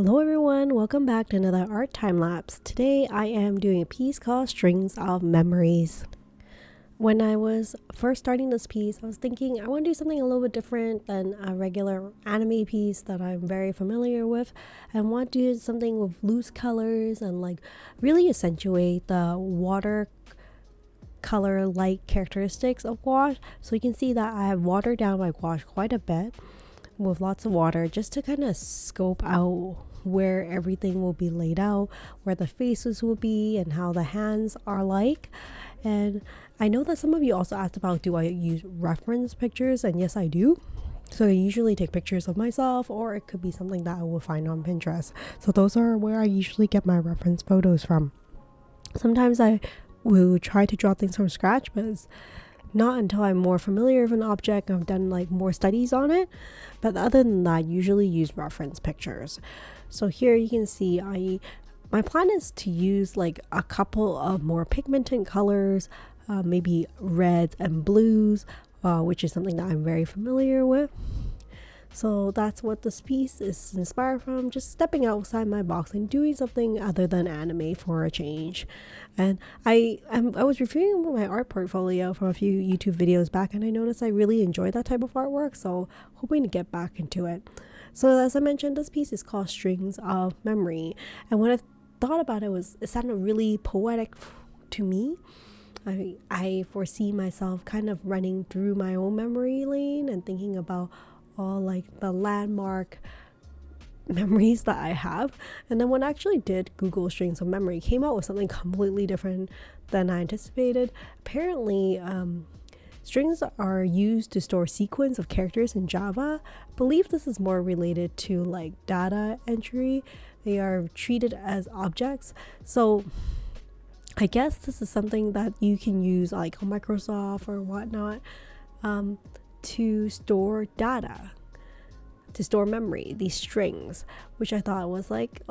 Hello everyone, welcome back to another art time lapse. Today I am doing a piece called Strings of Memories. When I was first starting this piece, I was thinking I want to do something a little bit different than a regular anime piece that I'm very familiar with. I want to do something with loose colors and really accentuate the water color like characteristics of gouache. So you can see that I have watered down my gouache quite a bit with lots of water just to kind of scope out where everything will be laid out, where the faces will be, and how the hands are like. And I know that some of you also asked about, do I use reference pictures? And yes, I do. So I usually take pictures of myself, or it could be something that I will find on Pinterest. So those are where I usually get my reference photos from. Sometimes I will try to draw things from scratch, but it's not until I'm more familiar with an object. I've done more studies on it, but other than that, I usually use reference pictures. So here you can see my plan is to use a couple of more pigmented colors, maybe reds and blues, which is something that I'm very familiar with. So that's what this piece is inspired from, just stepping outside my box and doing something other than anime for a change. And I was reviewing my art portfolio from a few YouTube videos back, and I noticed I really enjoy that type of artwork, so hoping to get back into it. So as I mentioned, this piece is called Strings of Memory, and when I thought about it, it sounded really poetic to me. I foresee myself kind of running through my own memory lane and thinking about all the landmark memories that I have. And then when I actually did Google Strings of Memory, it came out with something completely different than I anticipated. Apparently, strings are used to store sequence of characters in Java. I believe this is more related to data entry. They are treated as objects. So I guess this is something that you can use on Microsoft or whatnot, to store data, to store memory, these strings, which I thought was it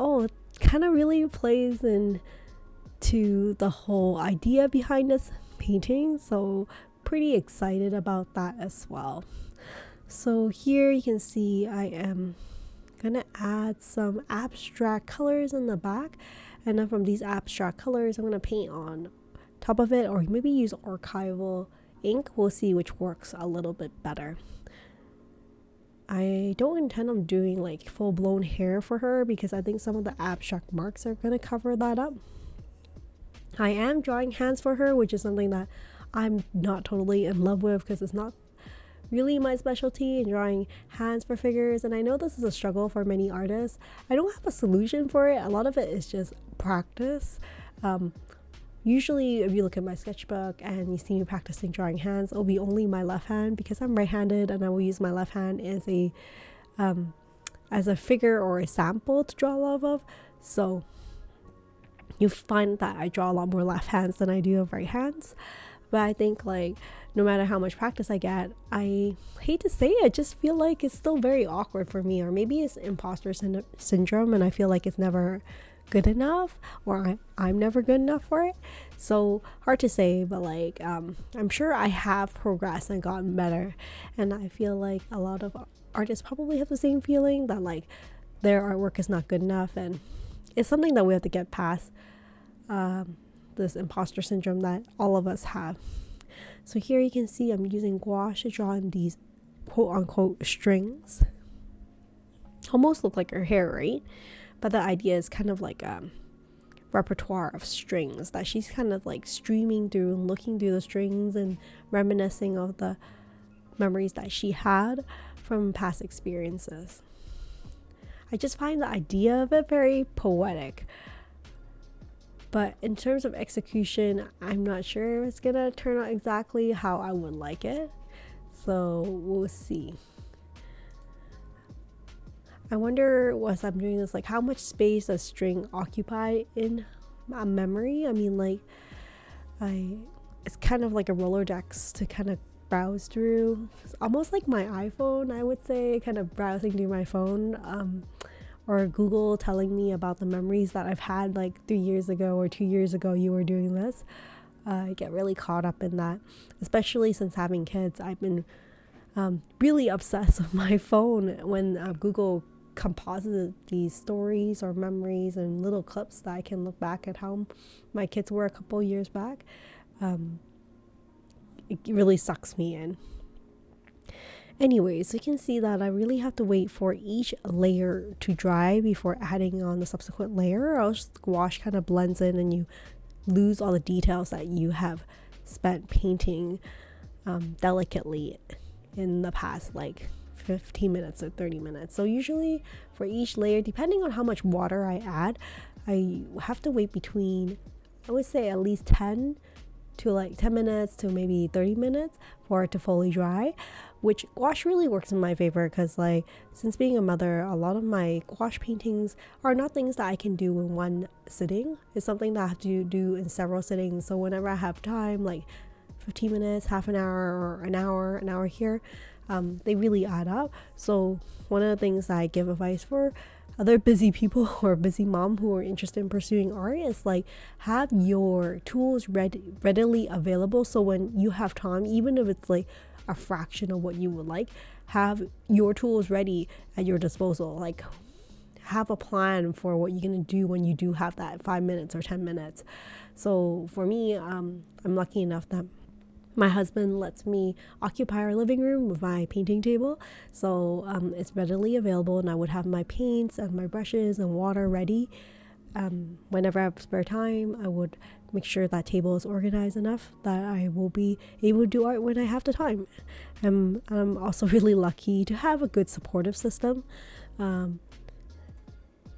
kind of really plays into the whole idea behind this painting. So pretty excited about that as well. So here you can see I am gonna add some abstract colors in the back, and then from these abstract colors I'm gonna paint on top of it, or maybe use archival ink. We'll see which works a little bit better. I don't intend on doing full-blown hair for her because I think some of the abstract marks are going to cover that up. I am drawing hands for her, which is something that I'm not totally in love with because it's not really my specialty in drawing hands for figures, and I know this is a struggle for many artists. I don't have a solution for it. A lot of it is just practice. Usually if you look at my sketchbook and you see me practicing drawing hands, it'll be only my left hand because I'm right-handed, and I will use my left hand as a figure or a sample to draw a lot of. So you find that I draw a lot more left hands than I do of right hands. But I think no matter how much practice I get, I hate to say it, I just feel like it's still very awkward for me, or maybe it's imposter syndrome and I feel like it's never good enough, or I'm never good enough for it. So hard to say, but I'm sure I have progressed and gotten better, and I feel like a lot of artists probably have the same feeling that their artwork is not good enough, and it's something that we have to get past, this imposter syndrome that all of us have. So here you can see I'm using gouache to draw in these quote-unquote strings. Almost look like her hair, right? But the idea is kind of a repertoire of strings that she's kind of streaming through and looking through the strings and reminiscing of the memories that she had from past experiences. I just find the idea of it very poetic. But in terms of execution, I'm not sure if it's gonna turn out exactly how I would like it. So we'll see. I wonder, as I'm doing this, how much space does string occupy in a memory? I mean, it's kind of like a Rolodex to kind of browse through. It's almost like my iPhone, I would say, kind of browsing through my phone, or Google telling me about the memories that I've had 3 years ago or 2 years ago. You were doing this. I get really caught up in that, especially since having kids. I've been really obsessed with my phone when Google composite these stories or memories and little clips that I can look back at how my kids were a couple years back. It really sucks me in. Anyways, you can see that I really have to wait for each layer to dry before adding on the subsequent layer, or else the gouache kind of blends in and you lose all the details that you have spent painting delicately in the past like 15 minutes or 30 minutes. So usually for each layer, depending on how much water I add, I have to wait between, I would say, at least 10 minutes to maybe 30 minutes for it to fully dry, which gouache really works in my favor because, like, since being a mother, a lot of my gouache paintings are not things that I can do in one sitting. It's something that I have to do in several sittings. So whenever I have time, like 15 minutes, half an hour, or an hour here, they really add up. So one of the things that I give advice for other busy people or busy mom who are interested in pursuing art is, like, have your tools readily available. So when you have time, even if it's like a fraction of what you would like, have your tools ready at your disposal. Like, have a plan for what you're going to do when you do have that 5 minutes or 10 minutes. So for me, I'm lucky enough that my husband lets me occupy our living room with my painting table, so it's readily available, and I would have my paints and my brushes and water ready. Whenever I have spare time, I would make sure that table is organized enough that I will be able to do art when I have the time. I'm also really lucky to have a good supportive system,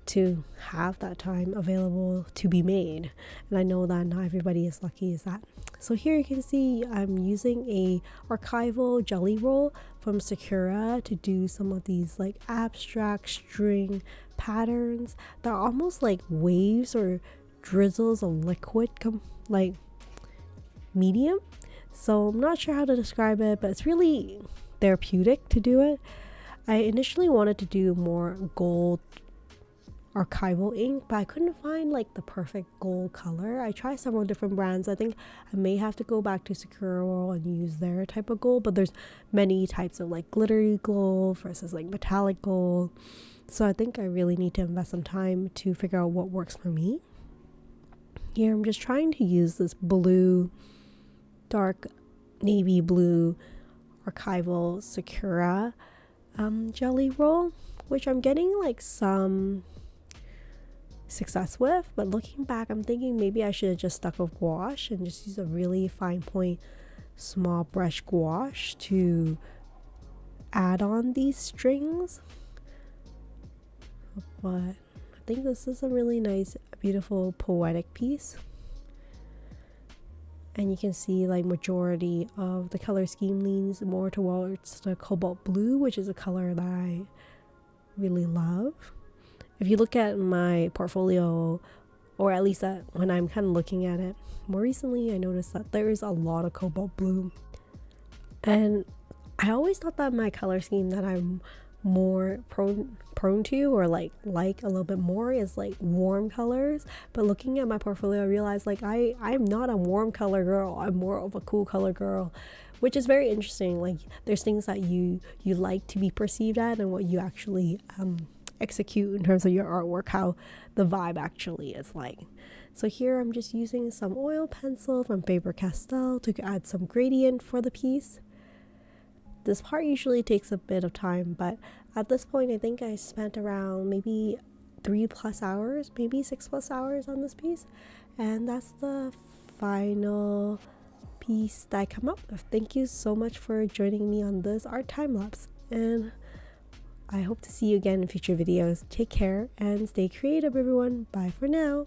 to have that time available to be made, and I know that not everybody is lucky as that. So here you can see I'm using a archival jelly roll from Sakura to do some of these like abstract string patterns that are almost like waves or drizzles of liquid like medium. So I'm not sure how to describe it, but it's really therapeutic to do it. I initially wanted to do more gold archival ink, but I couldn't find like the perfect gold color. I tried several different brands. I think I may have to go back to Sakura and use their type of gold, but there's many types of like glittery gold versus like metallic gold. So I think I really need to invest some time to figure out what works for me. Here I'm just trying to use this blue, dark navy blue archival Sakura jelly roll, which I'm getting like some success with, but looking back, I'm thinking maybe I should have just stuck with gouache and just use a really fine point small brush gouache to add on these strings. But I think this is a really nice, beautiful, poetic piece, and you can see like majority of the color scheme leans more towards the cobalt blue, which is a color that I really love. If you look at my portfolio, or at least when I'm kind of looking at it more recently, I noticed that there is a lot of cobalt blue. And I always thought that my color scheme that I'm more prone to, or like a little bit more, is like warm colors. But looking at my portfolio, I realized like I'm not a warm color girl. I'm more of a cool color girl, which is very interesting. Like, there's things that you like to be perceived at, and what you actually execute in terms of your artwork, how the vibe actually is like. So here I'm just using some oil pencil from Faber-Castell to add some gradient for the piece. This part usually takes a bit of time, but at this point I think I spent around maybe 3+ hours, maybe 6+ hours on this piece, and that's the final piece that I come up with. Thank you so much for joining me on this art time lapse, and I hope to see you again in future videos. Take care and stay creative, everyone. Bye for now.